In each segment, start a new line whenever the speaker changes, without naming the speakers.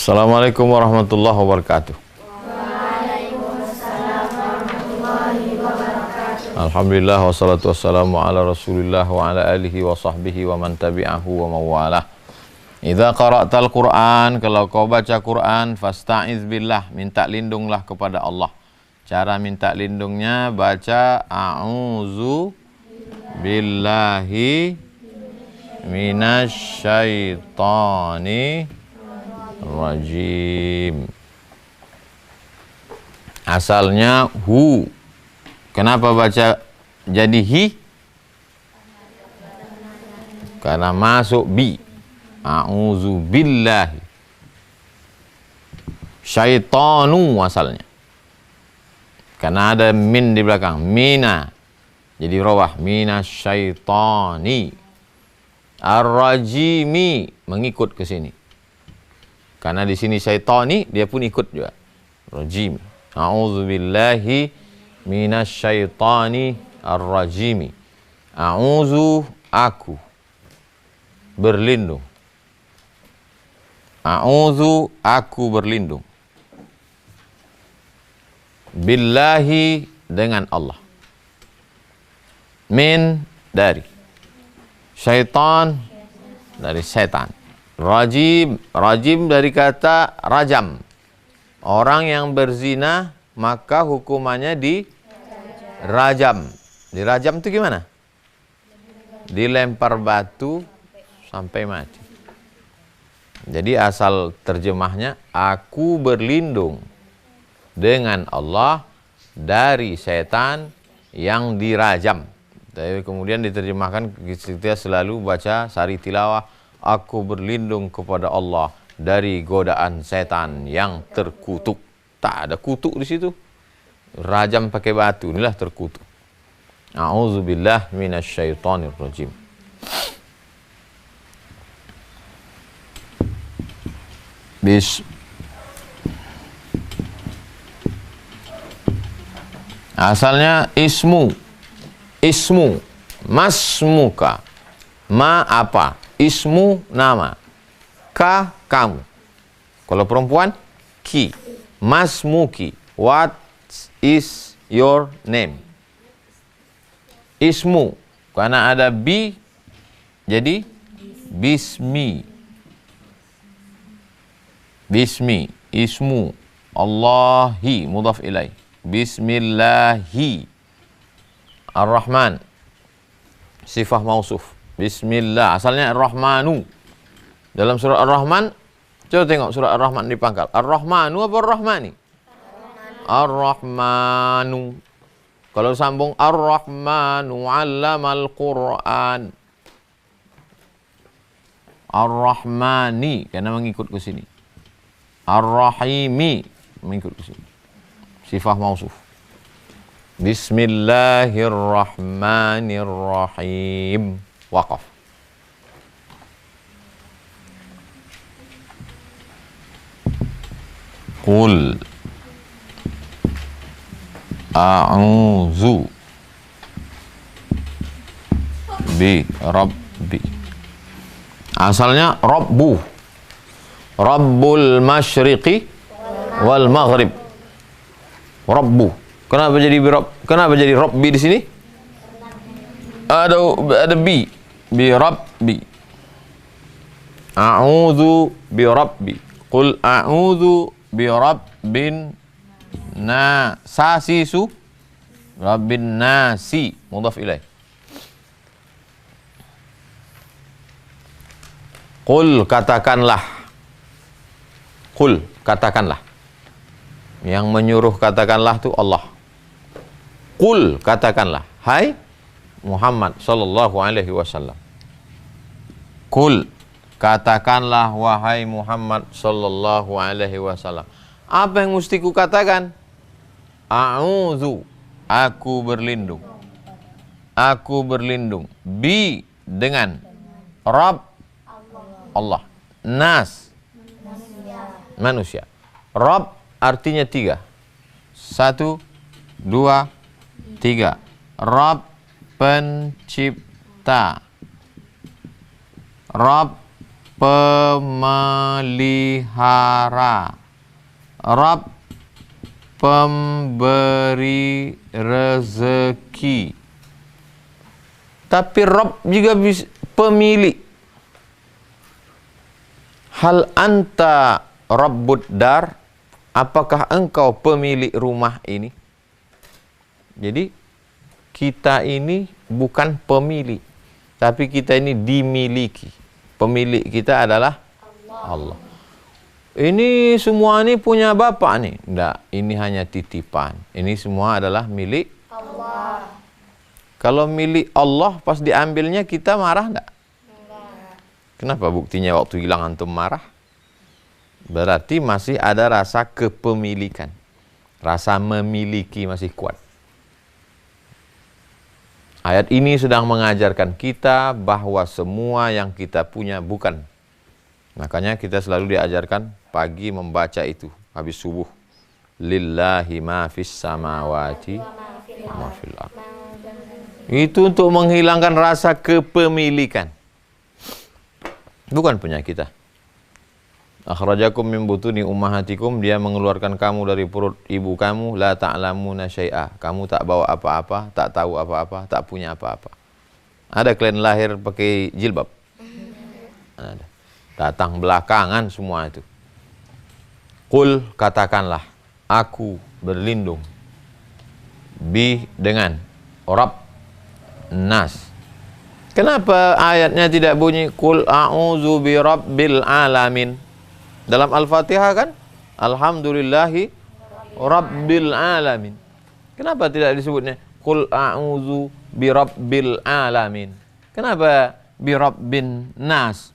Assalamualaikum warahmatullahi wabarakatuh. Alhamdulillah wassalatu wassalamu ala rasulillah wa ala alihi wa sahbihi wa man tabi'ahu wa mawalah. Idza qara'tal Qur'an, kalau kau baca Quran, fasta'iz billah, minta lindunglah kepada Allah. Cara minta lindungnya baca a'udzu billahi minasyaitani rajim. Asalnya hu. Kenapa baca jadi hi? Karena masuk bi. A'udzu billahi. Syaitanu asalnya. Karena ada min di belakang. Mina. Jadi rawah. Mina syaitani. Ar-rajimi. Mengikut ke sini. Karena di sini syaitani, dia pun ikut juga. Rajim. A'udzu billahi minasyaitani ar-rajimi. A'udzu, aku berlindung. A'udzu, aku berlindung. Billahi, dengan Allah. Min, dari. Syaitan, dari setan. Rajim, rajim dari kata rajam. Orang yang berzina maka hukumannya di rajam. Dirajam itu gimana? Dilempar batu sampai mati. Jadi asal terjemahnya, aku berlindung dengan Allah dari setan yang dirajam. Tapi kemudian diterjemahkan, kita selalu baca sari tilawah, aku berlindung kepada Allah dari godaan setan yang terkutuk. Tak ada kutuk di situ. Rajam pakai batu, inilah terkutuk. A'udzubillah minasyaitonir rajim. Asalnya ismu. Ismu. Masmuka. Ma apa? Ismu nama. Ka kamu. Kalau perempuan ki. Masmuki. What is your name? Ismu. Karena ada bi, jadi bismi. Bismi. Ismu. Allahi. Mudhaf ilaih. Bismillahi. Ar-Rahman. Sifah mausuf. Bismillah. Asalnya Ar-Rahmanu. Dalam surah Ar-Rahman, coba tengok surah Ar-Rahman di pangkal. Ar-Rahmanu apa Ar-Rahmani? Ar-Rahmanu. Kalau sambung Ar-Rahmanu 'allamal Qur'an. Ar-Rahmani karena mengikut ke sini. Ar-Rahimi mengikut ke sini. Sifah mausuf. Bismillahirrahmanirrahim. Waqaf. Qul a'udzu bi rabbi. Asalnya rabbu. Rabbul masyriqi wal maghrib. Rabbu. Kenapa jadi rabbi di sini? Ada bi. Bi rabbi. A'udzu bi rabbi. Qul a'udzu bi rabbin nasisu. Rabbin nasi. Mudhaf ilaih. Qul, katakanlah. Qul, katakanlah. Yang menyuruh katakanlah itu Allah. Qul, katakanlah. Hai Muhammad sallallahu alaihi wasallam. Qul, katakanlah wahai Muhammad sallallahu alaihi wasallam. Apa yang mesti ku katakan? A'udzu, aku berlindung. Aku berlindung. Bi, dengan. Rabb, Allah. Nas, manusia. Rabb artinya 3. 1, 2, 3. Rabb, pencipta. Rabb, pemelihara. Rabb, pemberi rezeki. Tapi Rabb juga bisa pemilik. Hal anta rabbud dar? Apakah engkau pemilik rumah ini? Jadi kita ini bukan pemilik, tapi kita ini dimiliki. Pemilik kita adalah Allah. Ini semua ini punya bapak nih. Enggak, ini hanya titipan. Ini semua adalah milik Allah. Kalau milik Allah pas diambilnya kita marah enggak? Enggak. Kenapa buktinya waktu hilang antum marah? Berarti masih ada rasa kepemilikan. Rasa memiliki masih kuat. Ayat ini sedang mengajarkan kita bahwa semua yang kita punya bukan. Makanya kita selalu diajarkan pagi membaca itu habis subuh. Lillahi ma fis samawati wa ma fil ardh. Itu untuk menghilangkan rasa kepemilikan. Bukan punya kita. Akhrajakum min butuni ummahatikum, dia mengeluarkan kamu dari perut ibu kamu, la ta'lamuna syai'a. Kamu tak bawa apa-apa, tak tahu apa-apa, tak punya apa-apa. Ada kalian lahir pakai jilbab? Ada. Datang belakangan semua itu. Qul, katakanlah, aku berlindung dengan Rabb nas. Kenapa ayatnya tidak bunyi Qul a'udzu bi rabbil alamin? Dalam Al-Fatihah kan Alhamdulillahi Rabbil Alamin. Kenapa tidak disebutnya Qul a'udzu bi rabbil alamin? Kenapa bi rabbin nas?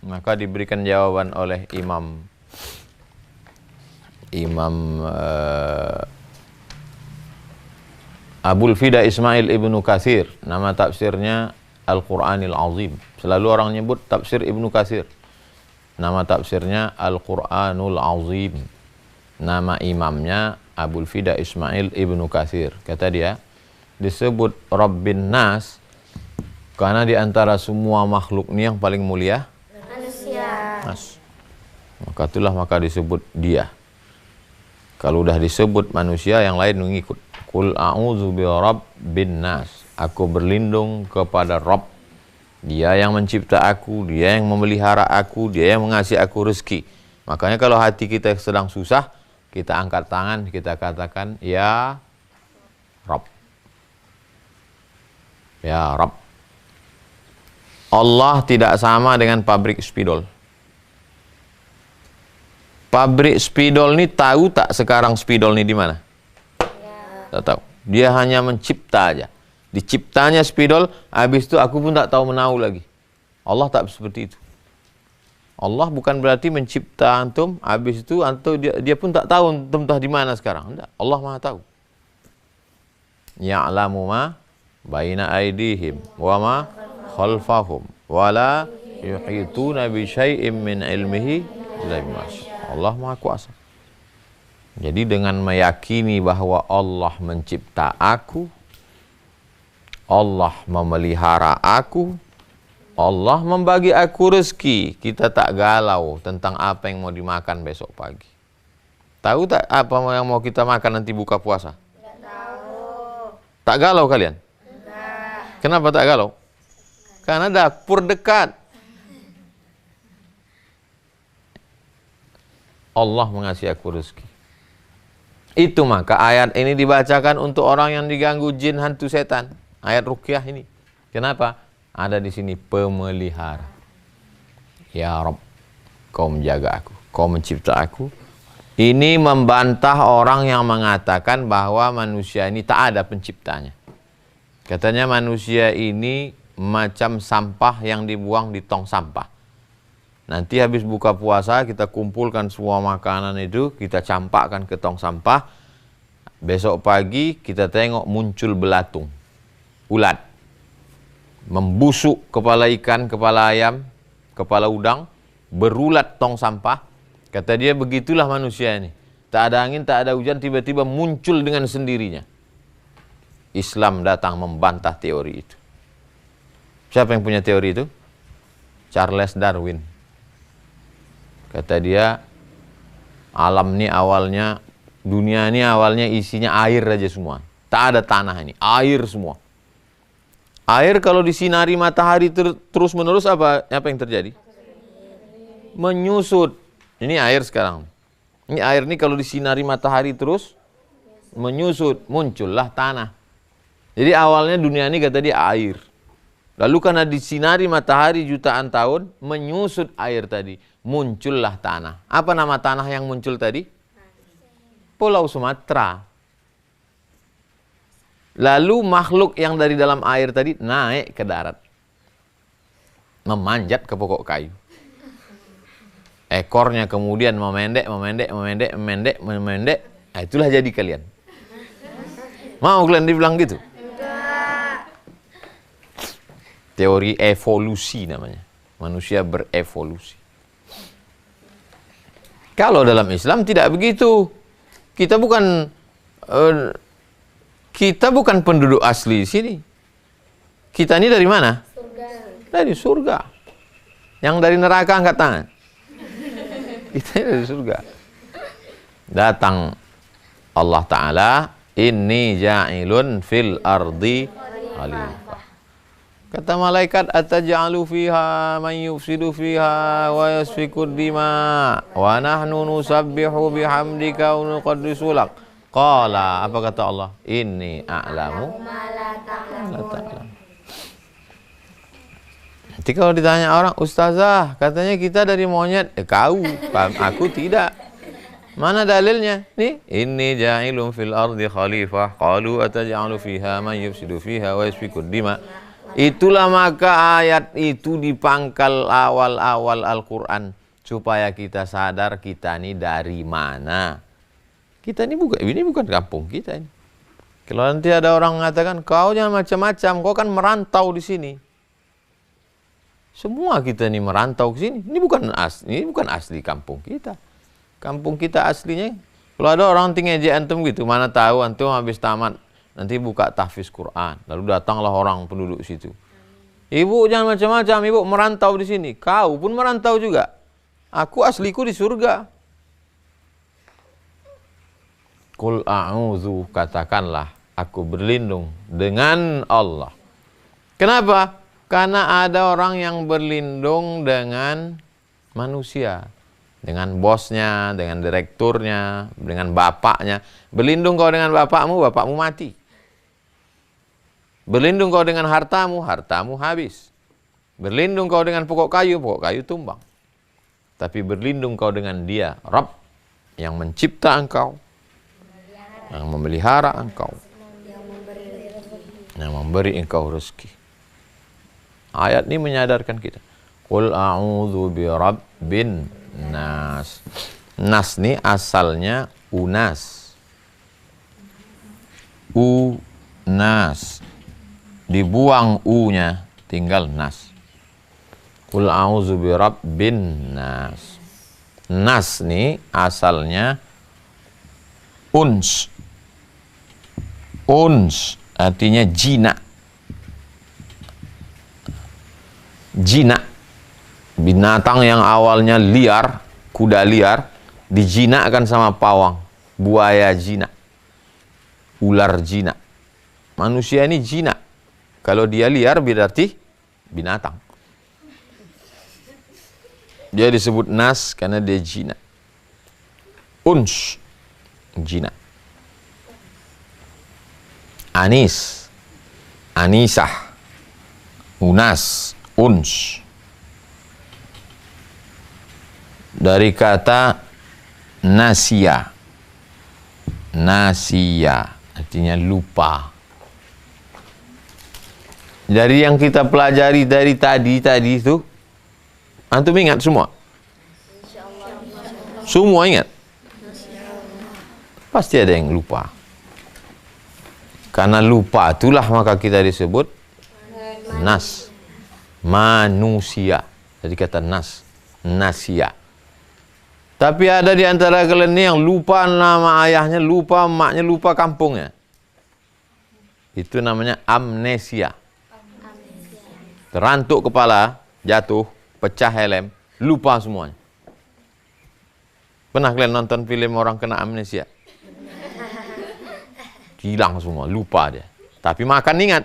Maka diberikan jawaban oleh Imam Abul Fida Ismail Ibnu Katsir. Nama tafsirnya Al-Quranil Azim. Selalu orang nyebut tafsir Ibnu Katsir. Nama tafsirnya Al-Quranul Azim. Nama imamnya Abul Fida Ismail Ibnu Katsir. Kata dia, disebut Rabbin Nas karena di antara semua makhluk ini yang paling mulia manusia. Nas. Maka disebut dia. Kalau udah disebut manusia, yang lain mengikut. Qul a'udzu bi rabbin nas. Aku berlindung kepada Rabb. Dia yang mencipta aku, dia yang memelihara aku, dia yang mengasih aku rezeki. Makanya kalau hati kita sedang susah, kita angkat tangan, kita katakan, Ya Rabb. Ya Rabb. Allah tidak sama dengan pabrik spidol. Pabrik spidol ini tahu tak sekarang spidol ini di mana? Tak tahu. Dia hanya mencipta aja. Diciptanya spidol, habis itu aku pun tak tahu menau lagi. Allah tak seperti itu. Allah bukan berarti mencipta antum, habis itu antum dia pun tak tahu antum di mana sekarang. Enggak, Allah Maha tahu. Ya'lamu ma baina aydihim wa ma khalfahum wa la yuhituna bi syai'in min ilmihi illa bima syaa. Allah Maha Kuasa. Jadi dengan meyakini bahwa Allah mencipta aku, Allah memelihara aku, Allah membagi aku rezeki, kita tak galau tentang apa yang mau dimakan besok pagi. Tahu tak apa yang mau kita makan nanti buka puasa? Tidak tahu. Tak galau kalian? Tidak. Kenapa tak galau? Karena dapur dekat. Allah mengasihi aku rezeki. Itu maka ayat ini dibacakan untuk orang yang diganggu jin, hantu, setan. Ayat ruqyah ini. Kenapa? Ada di sini pemelihara. Ya Rabb, kau menjaga aku, kau mencipta aku. Ini membantah orang yang mengatakan bahwa manusia ini tak ada penciptanya. Katanya manusia ini macam sampah yang dibuang di tong sampah. Nanti habis buka puasa kita kumpulkan semua makanan itu, kita campakkan ke tong sampah. Besok pagi kita tengok muncul belatung, ulat, membusuk kepala ikan, kepala ayam, kepala udang, berulat tong sampah. Kata dia begitulah manusia ini. Tak ada angin, tak ada hujan, tiba-tiba muncul dengan sendirinya. Islam datang membantah teori itu. Siapa yang punya teori itu? Charles Darwin. Kata dia, alam ini awalnya, dunia ini awalnya isinya air aja semua. Tak ada tanah ini, air semua. Air kalau disinari matahari terus menerus apa yang terjadi? Menyusut. Ini air sekarang. Ini air ini kalau disinari matahari terus menyusut, muncullah tanah. Jadi awalnya dunia ini kata dia air. Lalu karena disinari matahari jutaan tahun, menyusut air tadi, muncullah tanah. Apa nama tanah yang muncul tadi? Pulau Sumatera. Lalu makhluk yang dari dalam air tadi naik ke darat. Memanjat ke pokok kayu. Ekornya kemudian memendek. Nah, itulah jadi kalian. Mau kalian dibilang gitu? Teori evolusi namanya. Manusia berevolusi. Kalau dalam Islam tidak begitu. Kita bukan penduduk asli di sini. Kita ini dari mana? Surga. Dari surga. Yang dari neraka angkat tangan. Kita ini dari surga. Datang Allah Ta'ala, inni ja'ilun fil ardi khalifah. Kata malaikat, ataj'alu fiha man yufsidu fiha wa yasfiku dima wa nahnu nusabbihu bihamdika wa nuqaddisu lak. Qala, apa kata Allah? Inni a'lamu ma la ta'lam. Nanti kalau ditanya orang, ustazah, katanya kita dari monyet. Kau, aku tidak. Mana dalilnya? Nih, inni ja'ilun fil ardi khalifah. Qalu ataj'alu fiha man yufsidu fiha wa yasfiku dima. Itulah maka ayat itu dipangkal awal-awal Al-Quran supaya kita sadar kita ini dari mana. Kita ini bukan kampung kita ini. Kalau nanti ada orang mengatakan kau jangan macam-macam, kau kan merantau di sini. Semua kita ini merantau ke sini. Ini bukan asli kampung kita. Kampung kita aslinya. Kalau ada orang ngejek antum gitu, mana tahu antum habis tamat nanti buka tahfiz Quran, lalu datanglah orang penduduk situ. Ibu jangan macam-macam, ibu merantau di sini. Kau pun merantau juga. Aku asliku di surga. Qul a'udzu, katakanlah aku berlindung dengan Allah. Kenapa? Karena ada orang yang berlindung dengan manusia, dengan bosnya, dengan direkturnya, dengan bapaknya. Berlindung kau dengan bapakmu mati. Berlindung kau dengan hartamu habis. Berlindung kau dengan pokok kayu tumbang. Tapi berlindung kau dengan Dia, Rabb, yang mencipta engkau, yang memelihara engkau, yang memberi engkau rezeki. Ayat ini menyadarkan kita. Qul a'udzu birabbin nas. Nas ini asalnya unas. Unas. Dibuang u-nya, tinggal nas. Qul a'udzu birabbin nas. Nas nih asalnya uns. Uns artinya jinak. Jinak. Binatang yang awalnya liar, kuda liar, dijinakkan sama pawang, buaya jinak, ular jinak. Manusia ini jinak. Kalau dia liar berarti binatang. Dia disebut nas karena dia jinak. Uns, jinak. Anis, anisah, unas, uns. Dari kata nasia. Nasia artinya lupa. Dari yang kita pelajari dari tadi itu, antum ingat semua? Semua ingat? Pasti ada yang lupa. Karena lupa itulah maka kita disebut nas. Manusia. Jadi kata nas. Nasia. Tapi ada di antara kalian ini yang lupa nama ayahnya, lupa emaknya, lupa kampungnya. Itu namanya amnesia. Terantuk kepala, jatuh, pecah helm, lupa semuanya. Pernah kalian nonton film orang kena amnesia? Hilang semua, lupa dia. Tapi makan ingat.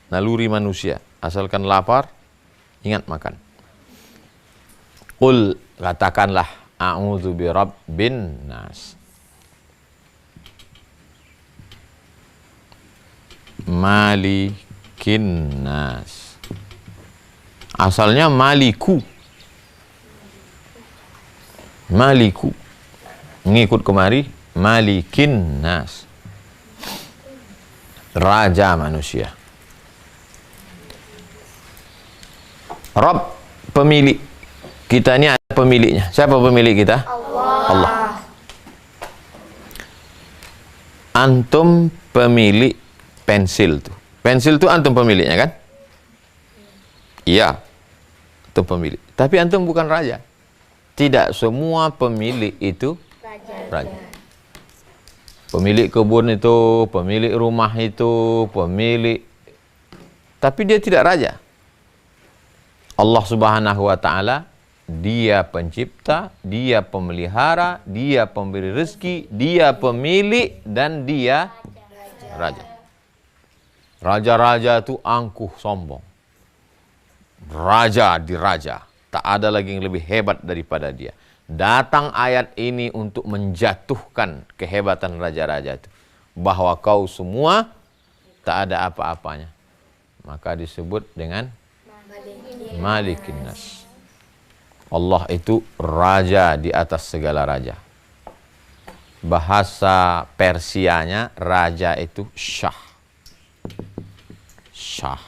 Naluri manusia, asalkan lapar, ingat makan. Qul, katakanlah, a'udzu birabbin nas. Malikin nas. Asalnya maliku. Maliku. Ngikut kemari, malikin nas. Raja manusia. Rabb, pemilik. Kita ini ada pemiliknya. Siapa pemilik kita? Allah. Antum pemilik pensil tuh. Pensil tuh antum pemiliknya kan? Iya. Antum pemilik. Tapi antum bukan raja. Tidak semua pemilik itu raja. Pemilik kebun itu, pemilik rumah itu, pemilik. Tapi dia tidak raja. Allah Subhanahu wa Ta'ala, Dia pencipta, Dia pemelihara, Dia pemberi rezeki, Dia pemilik, dan Dia raja. Raja-raja itu angkuh sombong. Raja diraja. Tak ada lagi yang lebih hebat daripada dia. Datang ayat ini untuk menjatuhkan kehebatan raja-raja itu. Bahwa kau semua tak ada apa-apanya. Maka disebut dengan Malikin Nas. Allah itu raja di atas segala raja. Bahasa Persianya raja itu Syah. Syah.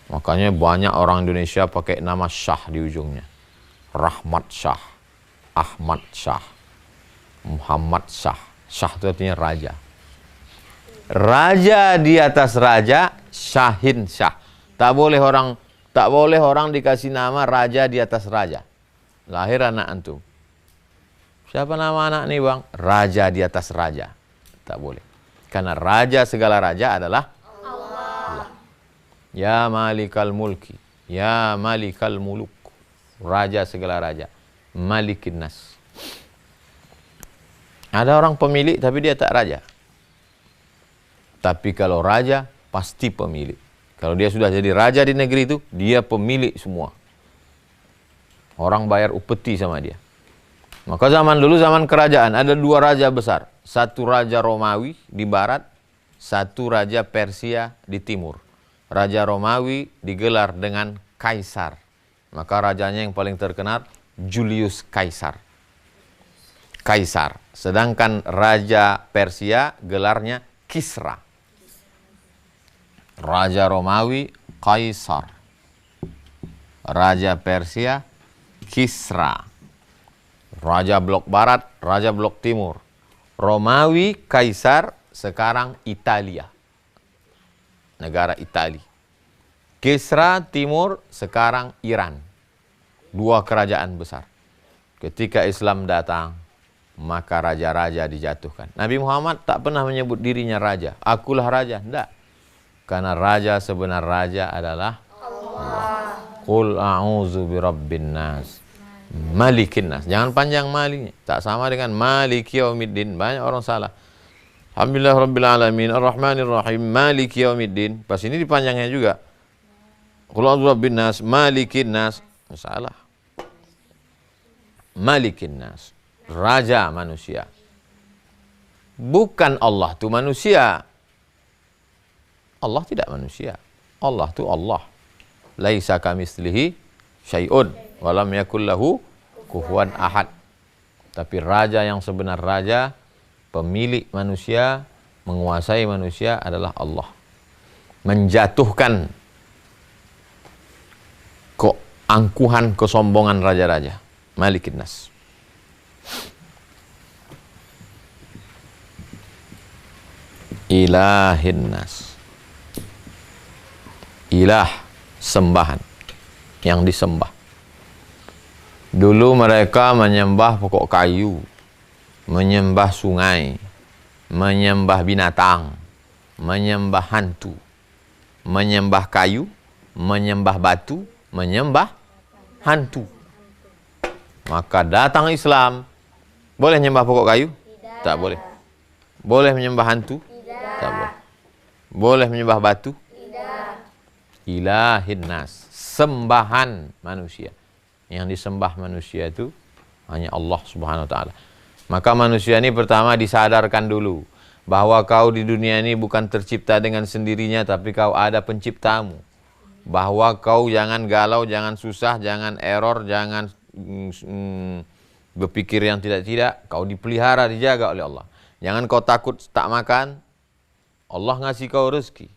Makanya banyak orang Indonesia pakai nama Syah di ujungnya. Rahmat Syah, Ahmad Syah, Muhammad Syah. Syah itu artinya raja. Raja di atas raja, Syahin Syah. Tak boleh orang dikasih nama raja di atas raja. Lahir anak antum. Siapa nama anak nih bang? Raja di atas raja. Tak boleh. Karena raja segala raja adalah Allah. Ya malikal mulki. Ya malikal muluk. Raja segala raja. Malikin nas. Ada orang pemilik tapi dia tak raja. Tapi kalau raja pasti pemilik. Kalau dia sudah jadi raja di negeri itu, dia pemilik semua. Orang bayar upeti sama dia. Maka zaman dulu, zaman kerajaan, ada dua raja besar. Satu raja Romawi di barat, satu raja Persia di timur. Raja Romawi digelar dengan Kaisar. Maka rajanya yang paling terkenal, Julius Kaisar. Kaisar. Sedangkan raja Persia gelarnya Kisra. Raja Romawi, Kaisar. Raja Persia, Kisra. Raja blok barat, raja blok timur. Romawi, Kaisar, sekarang Italia. Negara Italia. Kisra timur, sekarang Iran. Dua kerajaan besar. Ketika Islam datang, maka raja-raja dijatuhkan. Nabi Muhammad tak pernah menyebut dirinya raja. Akulah raja. Tidak. Karena raja sebenar raja adalah Allah. Qul a'udzu birabbin nas. Malikin nas. Jangan panjang maliknya. Tak sama dengan maliki yaumiddin. Banyak orang salah. Alhamdulillah rabbil alamin arrahmanir rahim maliki yaumiddin. Pas ini dipanjangnya juga. Qul a'udzu birabbin nas malikin nas. Salah. Malikin nas. Raja manusia. Bukan Allah tu manusia. Allah tidak manusia. Allah tu Allah. Laisa kamitslihi syai'un wa lam yakul lahu kufuwan ahad. Tapi raja yang sebenar raja, pemilik manusia, menguasai manusia adalah Allah. Menjatuhkan keangkuhan, kesombongan raja-raja. Malikin nas. Ilahin nas. Ilah, sembahan, yang disembah. Dulu mereka menyembah pokok kayu, menyembah sungai, menyembah binatang, menyembah hantu, menyembah kayu, menyembah batu, menyembah hantu. Maka datang Islam. Boleh menyembah pokok kayu?
Tidak.
Tak boleh. Boleh menyembah hantu?
Tidak.
Tak boleh. Boleh menyembah batu?
Tidak.
Ilahin nas, sembahan manusia. Yang disembah manusia itu hanya Allah Subhanahu wa taala. Maka manusia ini pertama disadarkan dulu bahwa kau di dunia ini bukan tercipta dengan sendirinya, tapi kau ada penciptamu. Bahwa kau jangan galau, jangan susah, jangan error, jangan berpikir yang tidak-tidak. Kau dipelihara, dijaga oleh Allah. Jangan kau takut tak makan, Allah ngasih kau rezeki.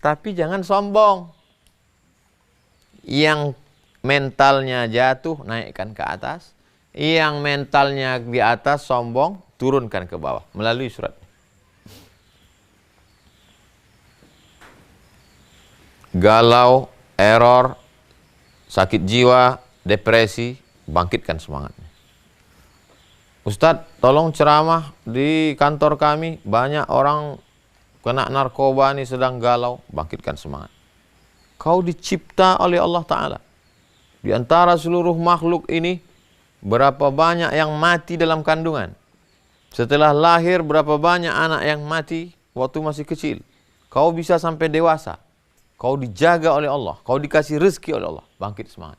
Tapi jangan sombong. Yang mentalnya jatuh, naikkan ke atas. Yang mentalnya di atas, sombong, turunkan ke bawah. Melalui surat. Galau, error, sakit jiwa, depresi, bangkitkan semangatnya. Ustadz, tolong ceramah di kantor kami, banyak orang kena narkoba nih, sedang galau, bangkitkan semangat. Kau dicipta oleh Allah Ta'ala. Di antara seluruh makhluk ini, berapa banyak yang mati dalam kandungan. Setelah lahir, berapa banyak anak yang mati waktu masih kecil. Kau bisa sampai dewasa. Kau dijaga oleh Allah. Kau dikasih rezeki oleh Allah. Bangkit semangat.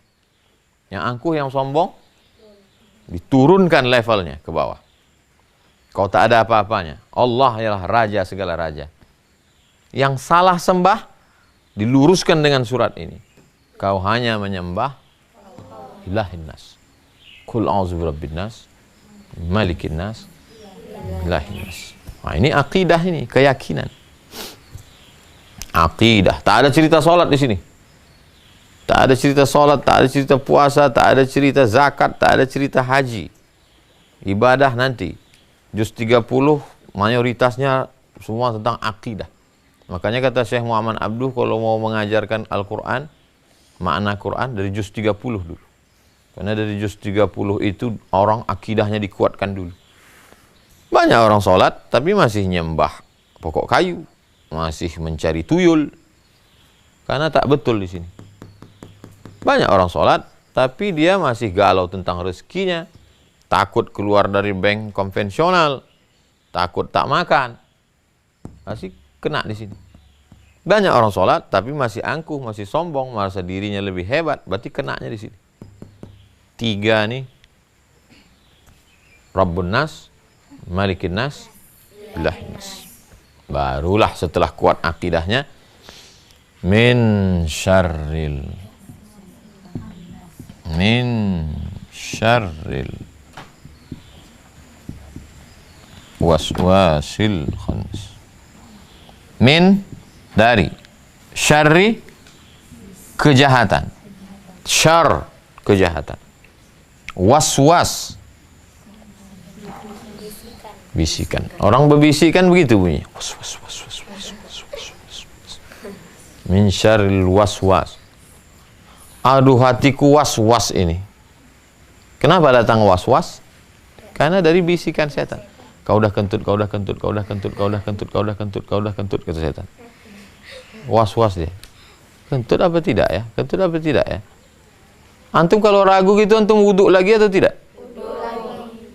Yang angkuh, yang sombong, diturunkan levelnya ke bawah. Kau tak ada apa-apanya. Allah ialah raja segala raja. Yang salah sembah, diluruskan dengan surat ini. Kau hanya menyembah ilahin nas. Qul a'udzu birabbin nas, malikin nas, ilahin nas. Nah, ini akidah, ini keyakinan. Akidah. Tak ada cerita solat di sini. Tak ada cerita solat, tak ada cerita puasa, tak ada cerita zakat, tak ada cerita haji. Ibadah nanti. Juz 30 mayoritasnya semua tentang akidah. Makanya kata Syekh Muhammad Abduh, kalau mau mengajarkan Al-Quran, makna Quran dari juz 30 dulu. Karena dari juz 30 itu orang akidahnya dikuatkan dulu. Banyak orang sholat tapi masih nyembah pokok kayu, masih mencari tuyul. Karena tak betul di sini. Banyak orang sholat tapi dia masih galau tentang rezekinya, takut keluar dari bank konvensional, takut tak makan. Masih kena di sini. Banyak orang sholat tapi masih angkuh, masih sombong, merasa dirinya lebih hebat, berarti kenanya di sini. 3 nih, Rabbun Nas, Malikin Nas, Ilahin Nas. Barulah setelah kuat akidahnya, min syarril waswasil khannas. Min, dari, syarri, kejahatan. Syar, kejahatan. Waswas, bisikan. Orang berbisikan begitu bunyi. Was. Min syarril waswas. Aduh, hatiku was-was ini. Kenapa datang was-was? Karena dari bisikan setan. Kau dah kentut, kau dah kentut, kau dah kentut, kau dah kentut, kau dah kentut, kau dah kentut, kata setan. Was-was dia. Kentut apa tidak ya? Kentut apa tidak ya? Antum kalau ragu gitu, antum wuduk lagi atau tidak?
Wuduk lagi.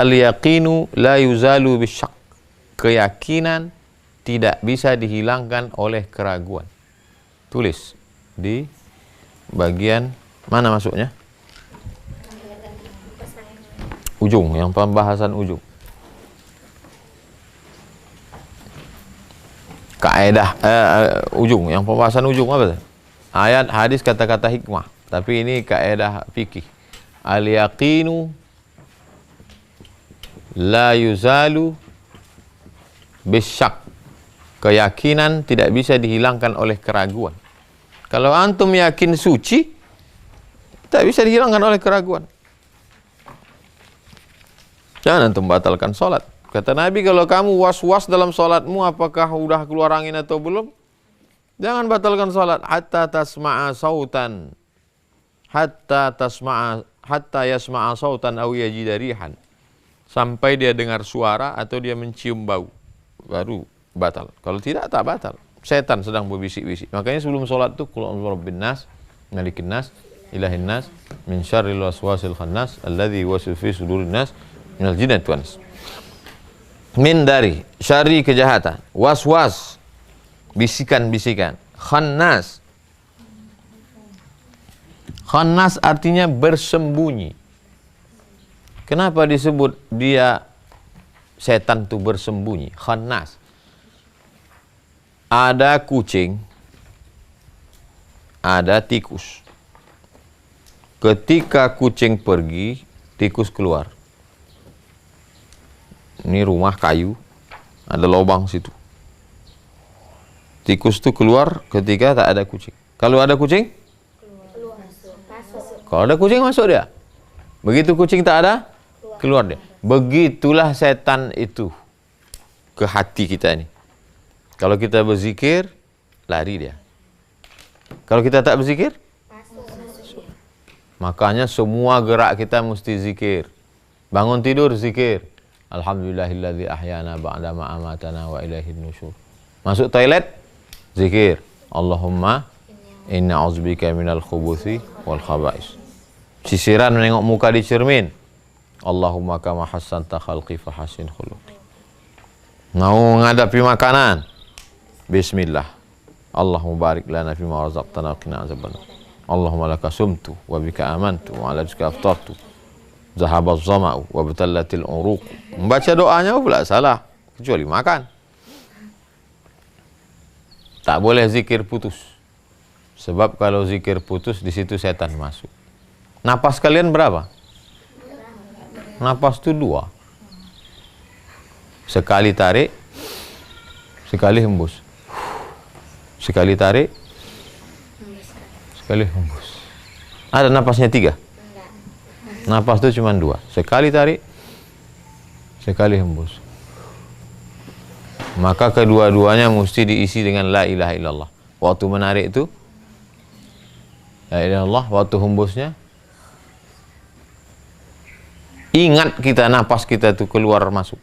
Al-yaqinu la yuzalu bisyak. Keyakinan tidak bisa dihilangkan oleh keraguan. Tulis di bagian mana masuknya? Ujung, yang pembahasan ujung. Kaedah ujung, yang pembahasan ujung apa? Ayat, hadis, kata-kata hikmah. Tapi ini kaedah fikih. Al-yaqinu la yuzalu bisyak. Keyakinan tidak bisa dihilangkan oleh keraguan. Kalau antum yakin suci, tak bisa dihilangkan oleh keraguan. Jangan antum batalkan sholat. Kata Nabi, kalau kamu was-was dalam sholatmu, apakah udah keluar angin atau belum? Jangan batalkan sholat. Hatta yasma'a sautan aw yajida rihan. Sampai dia dengar suara atau dia mencium bau. Baru batal. Kalau tidak, tak batal. Setan sedang berbisik-bisik. Makanya sebelum sholat tuh, qul a'udzu birabbin nas, malikin nas, ilahin nas min syarril waswasil khannas alladzi yuwaswisu fi sudurin nas minal jinnati wan nas. Min dari syarri kejahatan, waswas bisikan-bisikan, khannas. Khannas artinya bersembunyi. Kenapa disebut dia setan itu bersembunyi? Khannas. Ada kucing, ada tikus. Ketika kucing pergi, tikus keluar. Ini rumah kayu, ada lubang situ. Tikus itu keluar ketika tak ada kucing. Kalau ada kucing? Kalau ada kucing masuk dia. Begitu kucing tak ada, keluar dia. Begitulah setan itu ke hati kita ini. Kalau kita berzikir, lari dia. Kalau kita tak berzikir, masuk. Makanya semua gerak kita mesti zikir. Bangun tidur, zikir. Alhamdulillahilladzi ahyana ba'da ma amatana wa ilaihin nusyur. Masuk toilet, zikir. Allahumma inna a'udzubika minal khubuthi wal khaba'is. Sisiran menengok muka di cermin. Allahumma kama hassanta khalqi fa hassin khuluqi. Mau menghadapi makanan, bismillah. Allahumma barik lana fima razaqtana wa qina azabannar. Allahumma laka sumtu wa bika amantu wa ala rizqika aftartu. Zahabaz zama'u wa batallatil uruq. Membaca doanya pula salah, kecuali makan. Tak boleh zikir putus. Sebab kalau zikir putus, di situ setan masuk. Napas kalian berapa? Napas itu 2. Sekali tarik, sekali hembus. Sekali tarik, sekali hembus. Ada napasnya 3? Napas itu cuma 2. Sekali tarik, sekali hembus. Maka kedua-duanya mesti diisi dengan la ilaha illallah. Waktu menarik itu la ilaha illallah, waktu hembusnya ingat kita napas kita itu keluar masuk.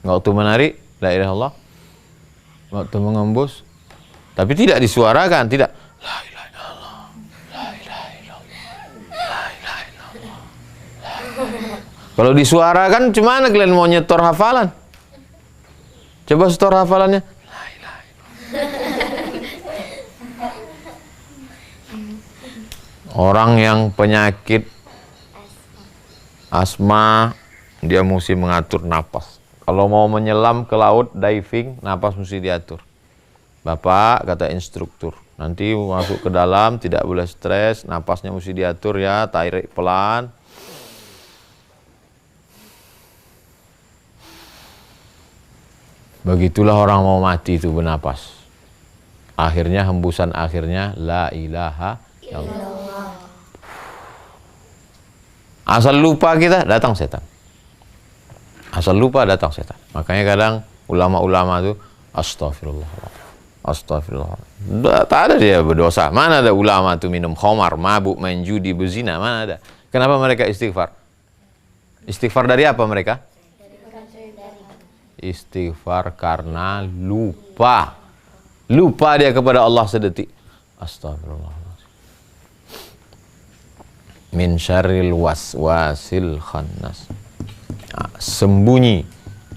Waktu menarik la ilaha illallah, waktu mengembus, tapi tidak disuarakan, tidak la ilaha illallah, la ilaha illallah, la ilaha illallah. Kalau disuarakan, gimana kalian mau nyetor hafalan? Coba setor hafalannya. La ilaha illallah. Orang yang penyakit asma, dia mesti mengatur napas. Kalau mau menyelam ke laut, diving, napas mesti diatur. Bapak, kata instruktur, nanti masuk ke dalam, tidak boleh stres, napasnya mesti diatur ya, tarik pelan. Begitulah orang mau mati itu bernapas. Akhirnya, hembusan akhirnya, la ilaha illallah. Asal lupa kita, datang setan. Asal lupa, datang setan. Makanya kadang ulama-ulama itu, astagfirullah. Astagfirullah. Tak ada dia berdosa. Mana ada ulama itu minum khamar, mabuk, main judi, berzina, mana ada. Kenapa mereka istighfar? Istighfar dari apa mereka? Istighfar karena lupa. Lupa dia kepada Allah sedetik. Astagfirullah. Min syarril waswasil khannas. Sembunyi.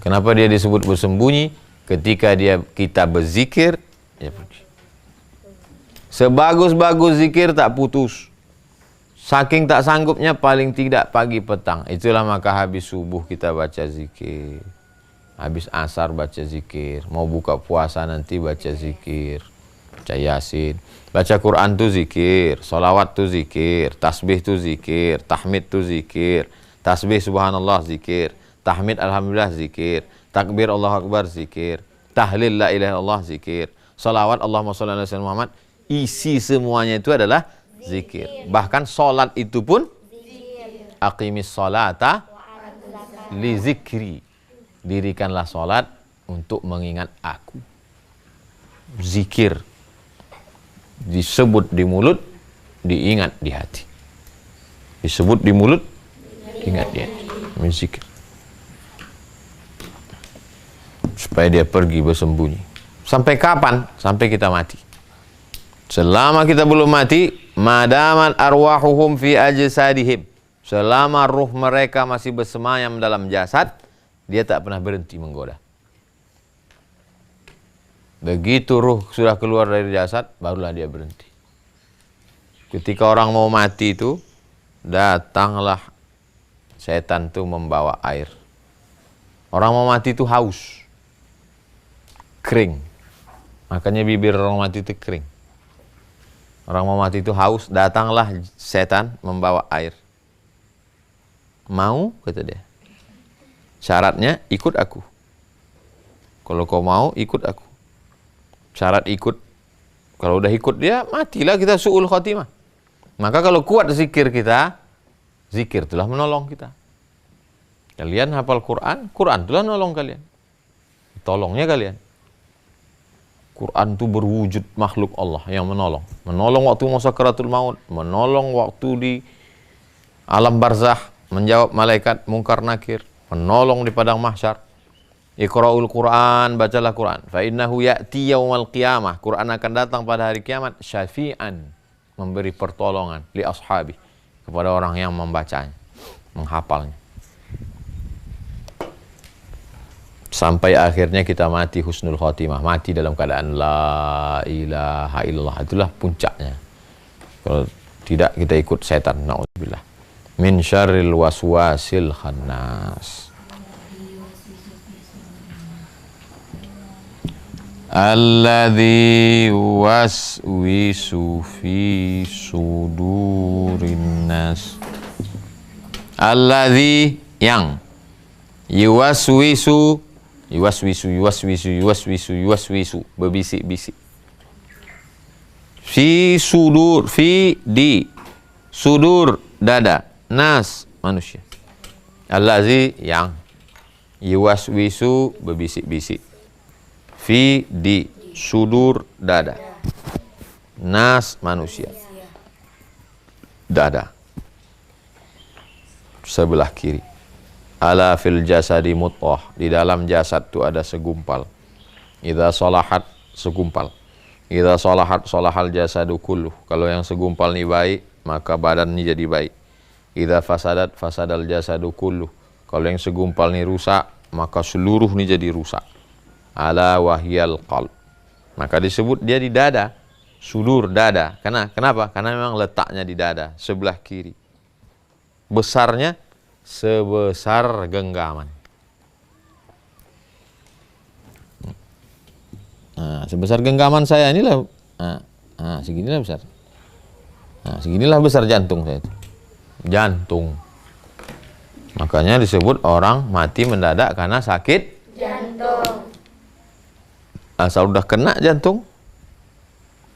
Kenapa dia disebut bersembunyi? Ketika kita berzikir, dia pergi. Sebagus-bagus zikir tak putus. Saking tak sanggupnya, paling tidak pagi petang. Itulah maka habis subuh kita baca zikir. Habis asar baca zikir. Mau buka puasa nanti baca zikir. Baca yasin. Baca Quran tu zikir. Salawat tu zikir. Tasbih tu zikir. Tahmid tu zikir. Tasbih subhanallah zikir. Tahmid alhamdulillah zikir. Takbir Allahu Akbar zikir. Tahlil la ilaha illallah zikir. Salawat Allahumma shalli ala sayyidina Muhammad. Isi semuanya itu adalah zikir. Bahkan solat itu pun aqimis salata li zikri. Dirikanlah solat untuk mengingat aku. Zikir disebut di mulut, diingat di hati. Disebut di mulut, diingat di hati. Zikir. Supaya dia pergi bersembunyi. Sampai kapan? Sampai kita mati. Selama kita belum mati, madaman arwahuhum fi ajsadihim, selama ruh mereka masih bersemayam dalam jasad, dia tak pernah berhenti menggoda. Begitu ruh sudah keluar dari jasad, barulah dia berhenti. Ketika orang mau mati itu, datanglah setan itu membawa air. Orang mau mati itu haus, kering. Makanya bibir orang mati itu kering. Orang mau mati itu haus, datanglah setan membawa air. Mau, kata dia. Syaratnya ikut aku. Kalau kau mau, ikut aku. Syarat ikut. Kalau udah ikut dia, matilah kita su'ul khotimah. Maka kalau kuat zikir kita, zikir itulah menolong kita. Kalian hafal Quran, Quran itulah menolong kalian. Tolongnya kalian. Quran itu berwujud makhluk Allah yang menolong. Menolong waktu sakaratul maut, menolong waktu di alam barzakh, menjawab malaikat mungkar nakir, menolong di padang mahsyar. Iqra'ul Quran, bacalah Quran. Fa innahu ya'ti yaumal qiyamah. Quran akan datang pada hari kiamat syafi'an, memberi pertolongan li ashabi, kepada orang yang membacanya, menghafalnya. Sampai akhirnya kita mati husnul khotimah, mati dalam keadaan la ilaha illallah. Itulah puncaknya. Kalau tidak kita ikut setan, naudzubillah. Min syarril waswasil khannas. Alladzi waswisu fi sudurin nas. Alladzi yang yuwaswisu berbisik-bisik. Fi sudur, fi di sudur dada, nas manusia. Allazi yang yuwaswisu berbisik-bisik. Fi di sudur dada, nas manusia, dada sebelah kiri. Ala fil jasadi mut'ah, di dalam jasad itu ada segumpal. Idza salahat, segumpal. Idza salahat salahal jasadu kulluh. Kalau yang segumpal ini baik, maka badan ini jadi baik. Idza fasadat fasadal jasadu kulluh. Kalau yang segumpal ini rusak, maka seluruh ini jadi rusak. Ala wahyal qalb. Maka disebut dia di dada, sudur dada. Kenapa? Karena memang letaknya di dada, sebelah kiri. Besarnya sebesar genggaman. Nah, sebesar genggaman saya inilah, seginilah besar. Nah, seginilah besar jantung saya itu. Jantung. Makanya disebut orang mati mendadak karena sakit
jantung.
Asal udah kena jantung,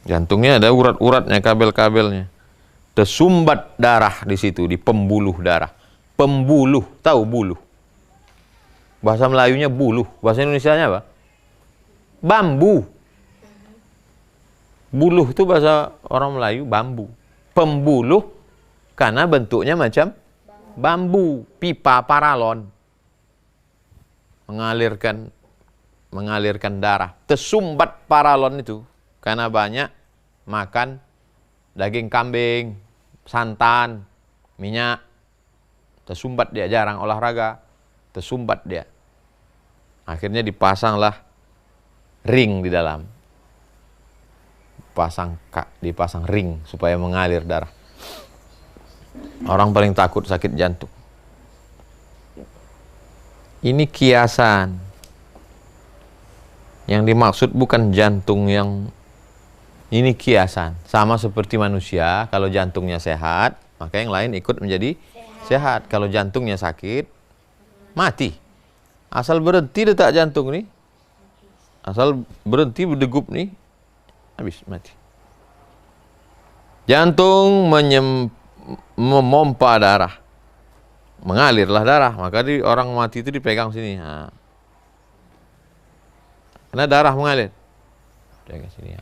jantungnya ada urat-uratnya, kabel-kabelnya. Tersumbat darah di situ, di pembuluh darah. Pembuluh, tahu buluh? Bahasa Melayunya buluh, bahasa Indonesianya apa? Bambu. Buluh itu bahasa orang Melayu, bambu. Pembuluh karena bentuknya macam bambu, pipa paralon. Mengalirkan darah. Tersumbat paralon itu karena banyak makan daging kambing, santan, minyak. Tersumbat dia, jarang olahraga, tersumbat dia. Akhirnya dipasanglah ring di dalam. Dipasang ring supaya mengalir darah. Orang paling takut sakit jantung. Ini kiasan. Yang dimaksud bukan jantung yang ini kiasan. Sama seperti manusia, kalau jantungnya sehat, maka yang lain ikut menjadi sehat. Kalau jantungnya sakit, mati. Asal berhenti detak jantung nih, asal berhenti berdegup nih, habis mati. Jantung memompa darah, mengalirlah darah. Maka orang mati itu dipegang sini. Karena darah mengalir, pegang sini.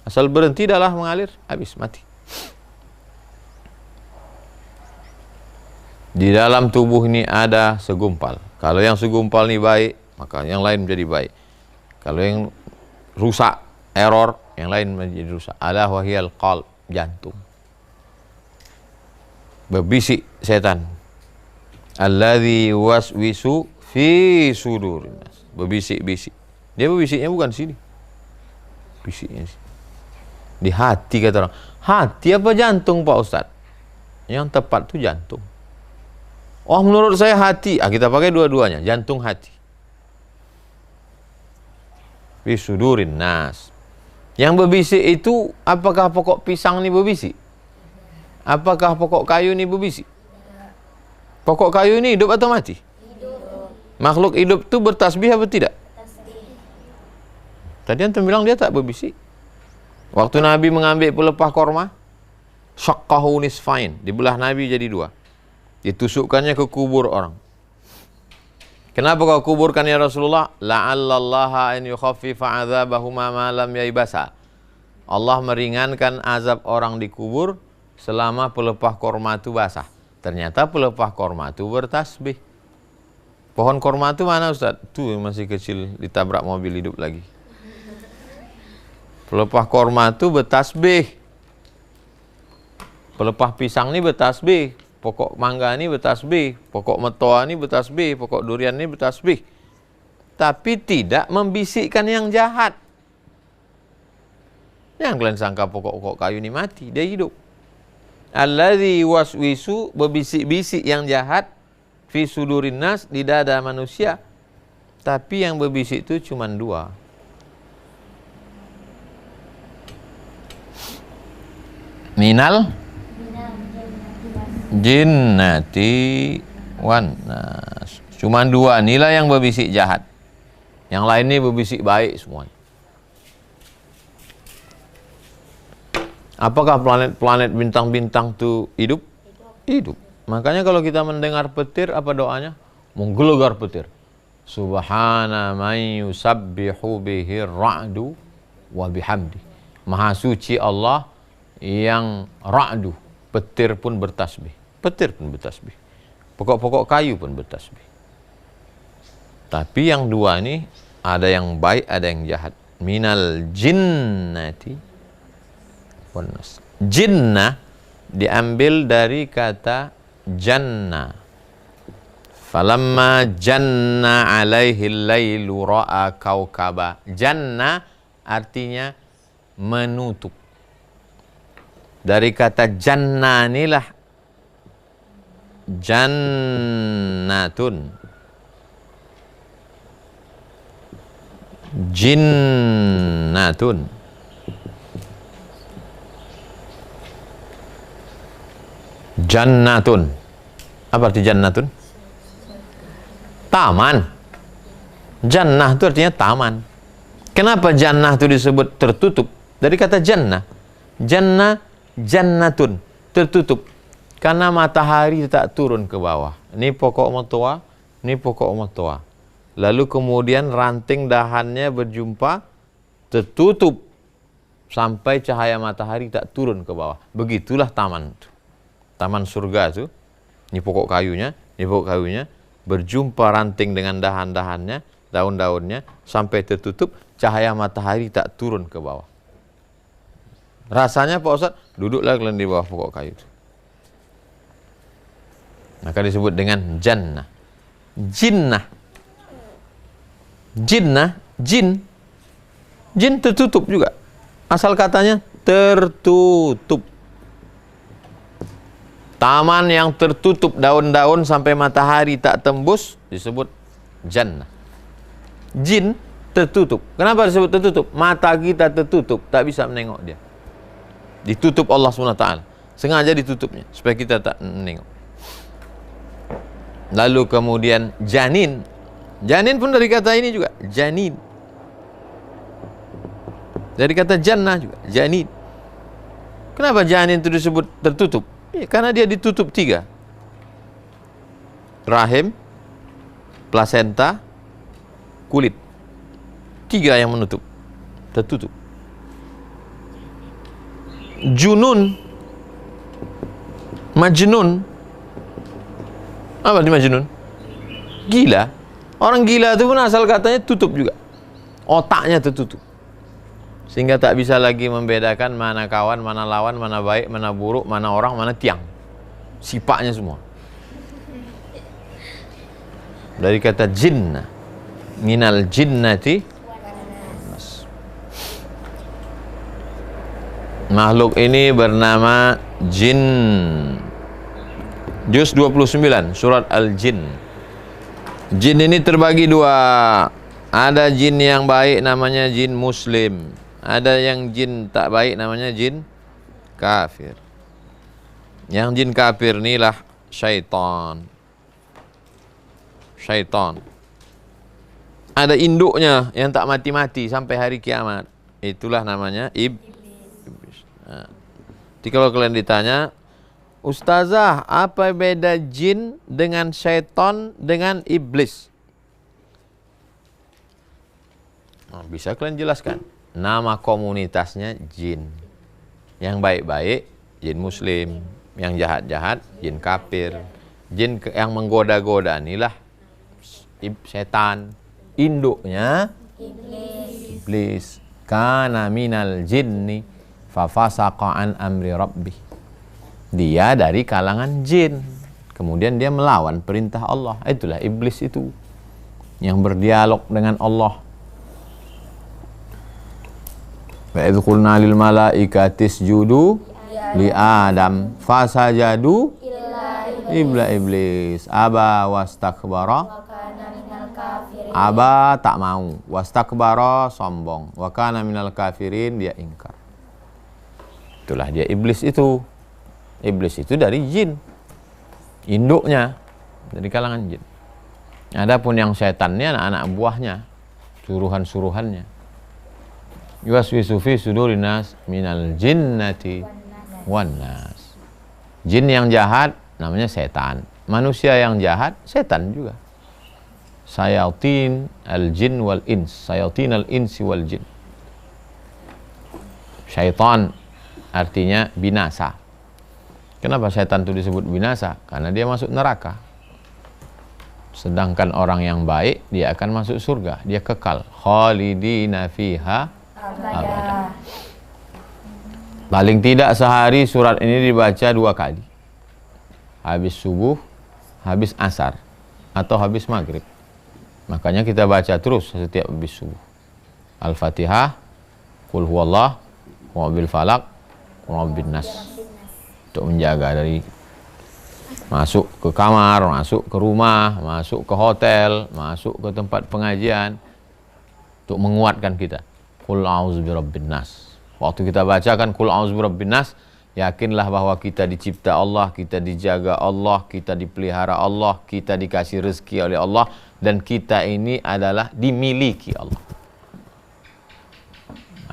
Asal berhenti darah mengalir, habis mati. Di dalam tubuh ini ada segumpal. Kalau yang segumpal ini baik, maka yang lain menjadi baik. Kalau yang rusak, error, yang lain menjadi rusak. Ala wahiyal qalb, jantung. Berbisik setan. Alladzi waswisu fi sudurin nas. Berbisik-bisik. Dia berbisiknya bukan sini. Bisiknya sini. Di hati kata orang. Hati apa jantung Pak Ustaz? Yang tepat itu jantung. Oh menurut saya hati. Kita pakai dua-duanya. Jantung hati. Fi sudurin nas. Yang berbisik itu apakah pokok pisang ini berbisik? Apakah pokok kayu ini berbisik? Pokok kayu ini hidup atau mati?
Hidup.
Makhluk hidup itu bertasbih atau tidak?
Tasbih.
Tadi antum bilang dia tak berbisik. Waktu Nabi mengambil pelepah korma, syaqqahu nisfain, dibelah Nabi jadi dua. Ditusukkannya ke kubur orang. Kenapa kau kuburkan ya Rasulullah? La'allallaha an yukhaffifa 'adzabahuma ma lam yaibasa. Allah meringankan azab orang di kubur selama pelepah korma itu basah. Ternyata pelepah korma itu bertasbih. Pohon korma itu mana Ustaz? Tuh masih kecil ditabrak mobil hidup lagi. Pelepah korma itu bertasbih. Pelepah pisang ini bertasbih. Pokok mangga ini bertasbih. Pokok metoa ini bertasbih. Pokok durian ini bertasbih. Tapi tidak membisikkan yang jahat. Yang kalian sangka pokok-pokok kayu ini mati, dia hidup. Alladzi waswisu, berbisik-bisik yang jahat, fi sudurin nas, di dada manusia. Tapi yang berbisik itu cuma dua. Minal jinnati wan nas. Cuma dua inilah yang berbisik jahat. Yang lain ini berbisik baik semuanya. Apakah planet-planet bintang-bintang itu hidup? Hidup. Makanya kalau kita mendengar petir, apa doanya? Menggelegar petir. Subhana man yusabbihu bihi ra'du wa bihamdi. Maha suci Allah yang ra'du, petir pun bertasbih. Petir pun bertasbih. Pokok-pokok kayu pun bertasbih. Tapi yang dua ini ada yang baik, ada yang jahat. Minal jinnati wan nas. Jinnah diambil dari kata janna. Falamma janna alaihi lailu ra'a kaukaba. Janna artinya menutup. Dari kata janna inilah jannatun. Jinnatun. Jannatun. Apa arti jannatun? Taman. Jannah itu artinya taman. Kenapa jannah itu disebut tertutup? Dari kata jannah. Jannah, jannatun, tertutup. Karena matahari tak turun ke bawah. Ini pokok matoa, ini pokok matoa. Lalu kemudian ranting dahannya berjumpa, tertutup sampai cahaya matahari tak turun ke bawah. Begitulah taman itu. Taman surga itu. Ini pokok kayunya, ini pokok kayunya, berjumpa ranting dengan dahan-dahannya, daun-daunnya, sampai tertutup, cahaya matahari tak turun ke bawah. Rasanya Pak Ustaz, duduklah kalian di bawah pokok kayu itu. Maka disebut dengan jannah. Jinnah. Jinnah, jin. Jin tertutup juga. Asal katanya tertutup. Taman yang tertutup daun-daun sampai matahari tak tembus disebut jannah. Jin tertutup. Kenapa disebut tertutup? Mata kita tertutup, tak bisa menengok dia. Ditutup Allah SWT. Sengaja ditutupnya supaya kita tak menengok. Lalu kemudian janin. Janin pun dari kata ini juga, janin. Dari kata jannah juga, janin. Kenapa janin itu disebut tertutup? Ya, karena dia ditutup 3. Rahim, plasenta, kulit. 3 yang menutup. Tertutup. Junun, majnun. Apa arti majnun? Gila. Orang gila itu pun asal katanya tutup juga. Otaknya tertutup. Sehingga tak bisa lagi membedakan mana kawan, mana lawan, mana baik, mana buruk, mana orang, mana tiang. Sifatnya semua. Dari kata jinnah, minal jinnati, makhluk ini bernama jin. Juz 29 surat Al-Jin. Jin ini terbagi dua. Ada jin yang baik namanya jin muslim, ada yang jin tak baik namanya jin kafir. Yang jin kafir inilah syaitan. Syaitan. Ada induknya yang tak mati-mati sampai hari kiamat. Itulah namanya iblis. Nah, jadi kalau kalian ditanya, Ustazah, apa beda jin dengan syaitan dengan iblis? Nah, bisa kalian jelaskan? Nama komunitasnya jin. Yang baik-baik, jin muslim. Yang jahat-jahat, jin kafir. Jin yang menggoda-goda inilah setan. Induknya iblis. Kana minal jinni fafasaqa an amri rabbih. Dia dari kalangan jin, kemudian dia melawan perintah Allah. Itulah iblis itu, yang berdialog dengan Allah. Wa idh qulna lil malaikati isjudu li Adam fasajadu illa iblis aba wastakbara. Aba tak mau, wastakbara sombong, wa kana minal kafirin dia ingkar. Itulah dia iblis itu. Iblis itu dari jin, induknya dari kalangan jin. Adapun yang setannya anak-anak buahnya, suruhan-suruhannya. Yuwaswisu fi sudurin nas minal jinnati wan nas. Jin yang jahat namanya setan. Manusia yang jahat setan juga. Sayatin al-jin wal ins, sayatin al-insi wal jin. Syaitan artinya binasa. Kenapa setan itu disebut binasa? Karena dia masuk neraka. Sedangkan orang yang baik, dia akan masuk surga. Dia kekal. Khalidina fiha abada. Paling tidak sehari surat ini dibaca 2 kali. Habis subuh, habis asar, atau habis maghrib. Makanya kita baca terus setiap habis subuh. Al-Fatihah, Qul huwallah, wa bil falak, wa bin nas. Untuk menjaga dari masuk ke kamar, masuk ke rumah, masuk ke hotel, masuk ke tempat pengajian, untuk menguatkan kita. Qul a'udzu birabbin nas. Waktu kita bacakan Qul a'udzu birabbin nas, yakinlah bahwa kita dicipta Allah, kita dijaga Allah, kita dipelihara Allah, kita dikasih rezeki oleh Allah, dan kita ini adalah dimiliki Allah.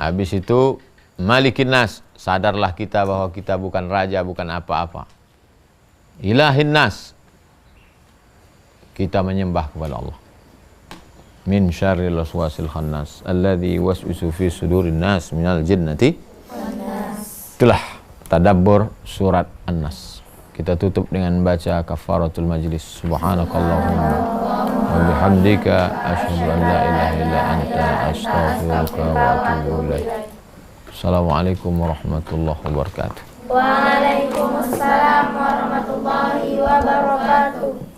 Habis itu Malikin nas, sadarlah kita bahwa kita bukan raja, bukan apa-apa. Ilahin nas, kita menyembah kepada Allah. Min syarril waswasil khannas alladzi waswisu fi sudurin nas minal jinnati wan nas. Itulah tadabbur surat An-Nas. Kita tutup dengan baca kafaratul majlis. Subhanakallahumma wa bihamdika asyhadu an la ilaha illa anta astaghfiruka wa atubu ilaik. Assalamualaikum warahmatullahi wabarakatuh.
Waalaikumsalam warahmatullahi wabarakatuh.